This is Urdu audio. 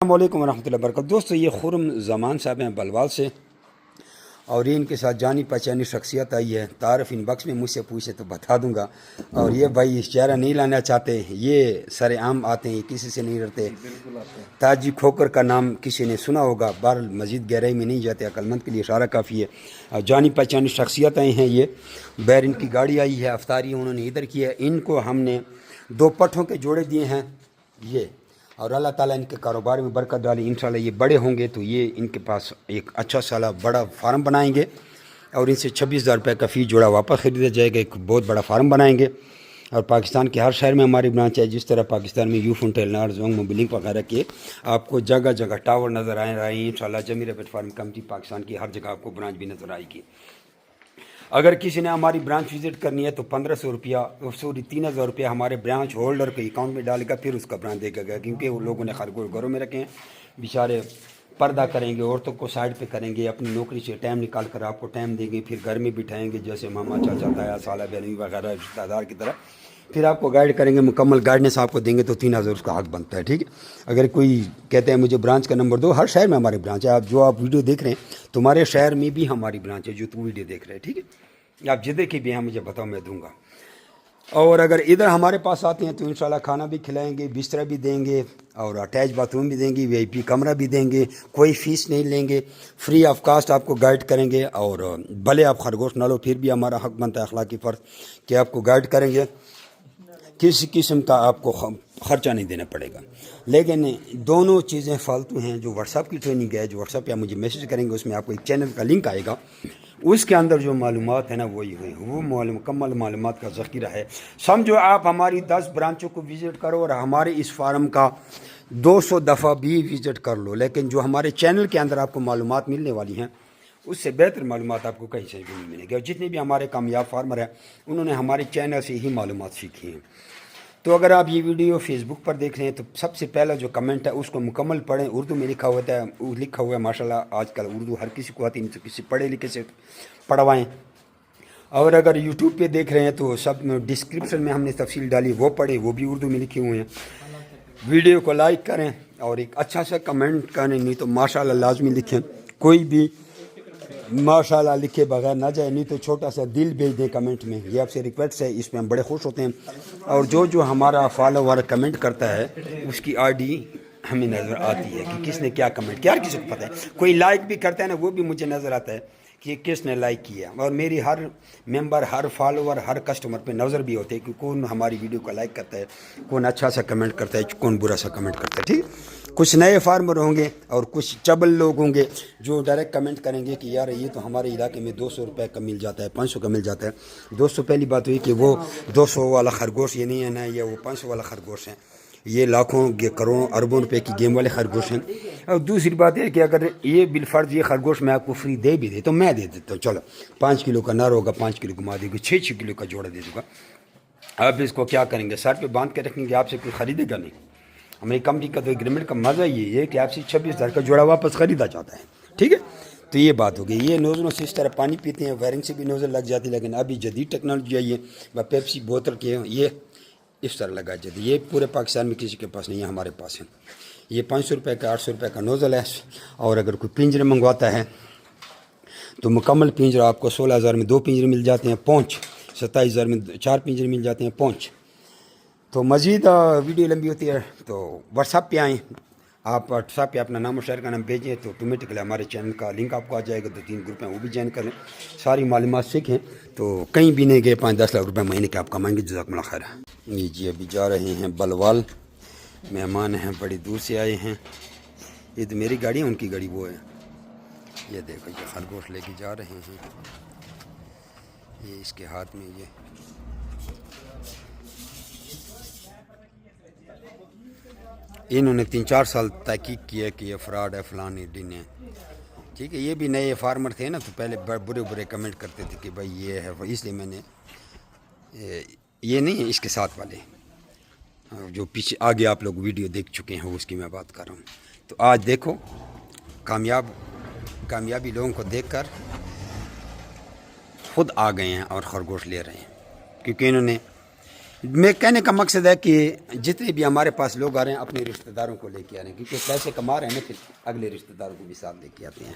السلام علیکم ورحمۃ اللہ وبرکاتہ۔ دوستو یہ خرم زمان صاحب ہیں بلوال سے، اور یہ ان کے ساتھ جانی پہچانی شخصیت آئی ہے۔ تعارف ان بکس میں مجھ سے پوچھے تو بتا دوں گا، اور یہ بھائی چہرہ نہیں لانا چاہتے، یہ سر عام آتے ہیں، کسی سے نہیں ڈرتے۔ تاجی کھوکر کا نام کسی نے سنا ہوگا، بہرحال مزید گہرائی میں نہیں جاتے، عقل مند کے لیے اشارہ کافی ہے۔ جانی پہچانی شخصیت آئی ہیں، یہ بیر ان کی گاڑی آئی ہے، افطاری انہوں نے ادھر کی ہے۔ ان کو ہم نے 2 پٹھوں کے جوڑے دیے ہیں یہ، اور اللہ تعالیٰ ان کے کاروبار میں برکت ڈالی۔ انشاءاللہ یہ بڑے ہوں گے تو یہ ان کے پاس ایک اچھا سالہ بڑا فارم بنائیں گے، اور ان سے 26,000 روپے کا فی جوڑا واپس خریدا جائے گا، ایک بہت بڑا فارم بنائیں گے۔ اور پاکستان کے ہر شہر میں ہماری برانچ ہے، جس طرح پاکستان میں یوفون ٹیلنار زونگ موبلنگ وغیرہ کے آپ کو جگہ جگہ ٹاور نظر آئے رہے ہیں۔ انشاءاللہ جمیرہ پیٹ فارم کمیٹی پاکستان کی ہر جگہ آپ کو برانچ بھی نظر آئے گی۔ اگر کسی نے ہماری برانچ وزٹ کرنی ہے تو 1,500 روپیہ 3,000 روپیہ ہمارے برانچ ہولڈر کے اکاؤنٹ میں ڈالے گا، پھر اس کا برانچ دیکھا گا، کیونکہ وہ لوگوں نے خرگوش گھروں میں رکھے ہیں، بیچارے پردہ کریں گے، عورتوں کو سائڈ پہ کریں گے، اپنی نوکری سے ٹائم نکال کر آپ کو ٹائم دیں گے، پھر گھر میں بٹھائیں گے جیسے ماما چاچا تایا سالہ بہنوئی وغیرہ رشتہ دار کی طرح، پھر آپ کو گائیڈ کریں گے، مکمل گائیڈنس آپ کو دیں گے، تو 3,000 اس کا حق بنتا ہے، ٹھیک ہے۔ اگر کوئی کہتے ہیں مجھے برانچ کا نمبر دو، ہر شہر میں ہماری برانچ ہے، آپ ویڈیو دیکھ رہے ہیں تمہارے شہر میں بھی ہماری برانچ ہے جو تو ویڈیو دیکھ رہے ہیں، ٹھیک ہے۔ آپ جدے کی بھی ہیں مجھے بتاؤ، میں دوں گا۔ اور اگر ادھر ہمارے پاس آتے ہیں تو انشاءاللہ کھانا بھی کھلائیں گے، بستر بھی دیں گے، اور اٹیچ باتھ روم بھی دیں گے، وی آئی پی کمرہ بھی دیں گے، کوئی فیس نہیں لیں گے، فری آف کاسٹ آپ کو گائیڈ کریں گے۔ اور بھلے آپ خرگوش نہ لو، پھر بھی ہمارا حق بنتا ہے اخلاقی فرض کہ آپ کو گائیڈ کریں گے، کسی قسم کا آپ کو خرچہ نہیں دینا پڑے گا۔ لیکن دونوں چیزیں فالتو ہیں۔ جو واٹس ایپ کی ٹریننگ ہے، جو واٹس ایپ پہ آپ مجھے میسج کریں گے، اس میں آپ کو ایک چینل کا لنک آئے گا، اس کے اندر جو معلومات ہے نا وہ مکمل معلومات کا ذخیرہ ہے۔ سمجھو آپ ہماری 10 برانچوں کو وزٹ کرو اور ہمارے اس فارم کا 200 دفعہ بھی وزٹ کر لو، لیکن جو ہمارے چینل کے اندر آپ کو معلومات ملنے والی ہیں، اس سے بہتر معلومات آپ کو کہیں سے بھی نہیں ملے گی۔ اور جتنے بھی ہمارے کامیاب فارمر ہیں انہوں نے ہمارے چینل سے ہی معلومات سیکھی ہیں۔ تو اگر آپ یہ ویڈیو فیس بک پر دیکھ رہے ہیں تو سب سے پہلا جو کمنٹ ہے اس کو مکمل پڑھیں، اردو میں لکھا ہوا ہے ماشاءاللہ آج کل اردو ہر کسی کو آتی ہے، تو کسی پڑھے لکھے سے پڑھوائیں۔ اور اگر یوٹیوب پہ دیکھ رہے ہیں تو سب ڈسکرپشن میں ہم نے تفصیل ڈالی، وہ پڑھیں، وہ بھی اردو میں لکھے ہوئے ہیں۔ ویڈیو کو لائک کریں اور ایک اچھا سا کمنٹ کریں، نہیں تو ماشاءاللہ لازمی لکھیں، کوئی بھی ماشاءاللہ لکھے بغیر نہ جائے، نہیں تو چھوٹا سا دل بھیج دیں کمنٹ میں، یہ آپ سے ریکویسٹ ہے، اس میں ہم بڑے خوش ہوتے ہیں۔ اور جو ہمارا فالوور کمنٹ کرتا ہے اس کی آئی ڈی ہمیں نظر آتی ہے کہ کس نے کیا کمنٹ کیا، ہر کسی کو پتہ ہے، کوئی لائک بھی کرتا ہے نا، وہ بھی مجھے نظر آتا ہے کہ کس نے لائک کیا، اور میری ہر ممبر، ہر فالوور، ہر کسٹمر پہ نظر بھی ہوتے ہے کہ کون ہماری ویڈیو کو لائک کرتا ہے، کون اچھا سا کمنٹ کرتا ہے، کون برا سا کمنٹ کرتا ہے، ٹھیک۔ کچھ نئے فارمر ہوں گے اور کچھ چبل لوگ ہوں گے جو ڈائریکٹ کمنٹ کریں گے کہ یار یہ تو ہمارے علاقے میں 200 روپے کا مل جاتا ہے، 500 کا مل جاتا ہے۔ دوستو پہلی بات ہوئی کہ وہ 200 والا خرگوش یہ نہیں ہے نا، یہ وہ 500 والا خرگوش ہے، یہ لاکھوں کروڑوں اربوں روپے کی گیم والے خرگوش ہیں۔ اور دوسری بات ہے کہ اگر یہ بالفرض یہ خرگوش میں آپ کو فری دے بھی دے تو میں دے دیتا ہوں، چلو 5 کلو کا نر ہوگا، 5 کلو گھما دے گا، 6 کلو کا جوڑا دے دوں گا۔ آپ اس کو کیا کریں گے، سر پہ باندھ کے رکھیں گے، آپ سے کوئی خریدے گا نہیں۔ ہماری کمپنی کا تو ایگریمنٹ کا مزہ یہ ہے کہ آپ سے 26,000 کا جوڑا واپس خریدا جاتا ہے، ٹھیک ہے۔ تو یہ بات ہو گئی۔ یہ نوزلوں سے اس طرح پانی پیتے ہیں، وائرنگ سے بھی نوزل لگ جاتی ہے، لیکن ابھی جدید ٹیکنالوجی آئی ہے، پیپسی بوتل کے یہ اس طرح لگا جاتی ہے، یہ پورے پاکستان میں کسی کے پاس نہیں ہے، ہمارے پاس ہے۔ یہ 500 روپے کا 800 روپے کا نوزل ہے، اور اگر کوئی پنجرے منگواتا ہے تو مکمل پنجرا آپ کو 16,000 میں 2 پنجرے مل جاتے ہیں، پونچھ 27,000 میں 4 پنجرے مل جاتے ہیں، پونچھ۔ تو مزید ویڈیو لمبی ہوتی ہے تو واٹس ایپ پہ آئیں، آپ واٹس ایپ پہ اپنا نام و شہر کا نام بھیجیں تو آٹومیٹکلی ہمارے چینل کا لنک آپ کو آ جائے گا، 2-3 گروپ ہیں وہ بھی جوائن کریں، ساری معلومات سیکھیں، تو کہیں بھی نہیں گئے، 5-10 لاکھ روپے مہینے کے آپ کمائیں گے، جزاکم اللہ خیر۔ یہ جی ابھی جا رہے ہیں بلوال، مہمان ہیں بڑی دور سے آئے ہیں، یہ تو میری گاڑی ہے، ان کی گاڑی وہ ہے۔ یہ دیکھو یہ خرگوش لے کے جا رہے ہیں، یہ اس کے ہاتھ میں، یہ انہوں نے 3-4 سال تحقیق کی ہے کہ یہ فراڈ ہے، فلانی ڈن ہے، ٹھیک ہے۔ یہ بھی نئے فارمر تھے نا، تو پہلے برے کمنٹ کرتے تھے کہ بھائی یہ ہے، اس لیے میں نے یہ نہیں ہے، اس کے ساتھ والے جو پیچھے آگے آپ لوگ ویڈیو دیکھ چکے ہیں اس کی میں بات کر رہا ہوں۔ تو آج دیکھو کامیابی لوگوں کو دیکھ کر خود آ گئے ہیں اور خرگوش لے رہے ہیں، کیونکہ انہوں نے میں کہنے کا مقصد ہے کہ جتنے بھی ہمارے پاس لوگ آ رہے ہیں اپنے رشتہ داروں کو لے کے آ رہے ہیں، کیونکہ پیسے کما رہے ہیں نا، پھر اگلے رشتہ داروں کو بھی ساتھ لے کے آتے ہیں.